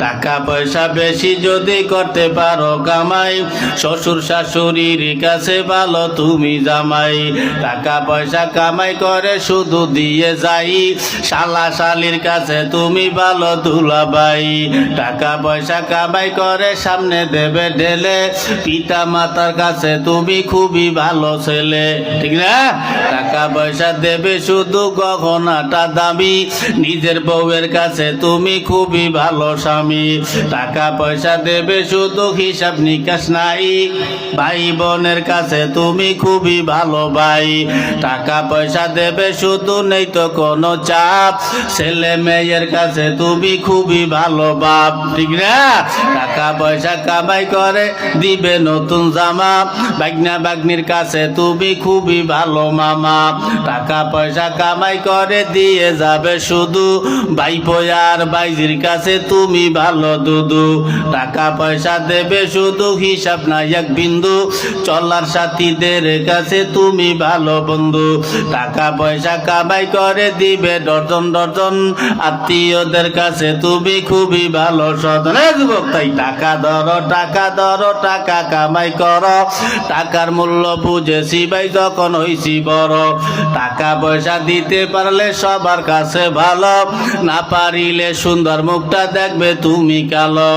টাকা পয়সা বেশি যদি করতে পারো কামাই, শ্বশুর শাশুড়ির কাছে ভালো তুমি জামাই। টাকা পয়সা কামাই করে শুধু দিয়ে যাই, শালা শালির কাছে তুমি ভালো দুলাভাই। টাকা পয়সা কামাই করে সামনে দেবে ঢেলে, পিতা মাতার কাছে তুমি খুবই ভালো ছেলে, ঠিক না? টাকা পয়সা দেবে শুধু গহনাটা দামি, নিজের বউয়ের কাছে তুমি খুবই ভালো স্বামী। টাকা পয়সা দেবে শুধু হিসাব নিকাশ নাই, ভাই বোনের কাছে তুমি খুবই ভালো ভাই। টাকা পয়সা দেবে শুধু নেই তো কোনো চাপ, ছেলে মেয়ের কাছে তুমি খুবই ভালো বাপ, ঠিক না? টাকা পয়সা কামাই করে দিবে নতুন জামা, বাগনা বাগনির কাছে তুমি খুবই ভালো মামা। টাকা পয়সা কামাই করে দিয়ে যাবে শুধু, ভাইপো আর ভাইজির কাছে তুমি ভালো দুদু। টাকা পয়সা দেবে শুধু হিসাব নাই এক বিন্দু, চলার সাথীদের কাছে তুমি ভালো বন্ধু। টাকা পয়সা কামাই করে দিবে ডজন ডজন, আত্মীয়দের কাছে তুমি খুবই ভালো সদন। যুবক তাই টাকা ধরো টাকা ধরো, টাকা কামাই করো, টাকার মূল্য বুঝেছি ভাই যখন হইছি বড়। টাকা পয়সা দিতে পারলে সবার কাছে ভালো, না পারিলে সুন্দর মুখটা দেখবে তুমি কালো।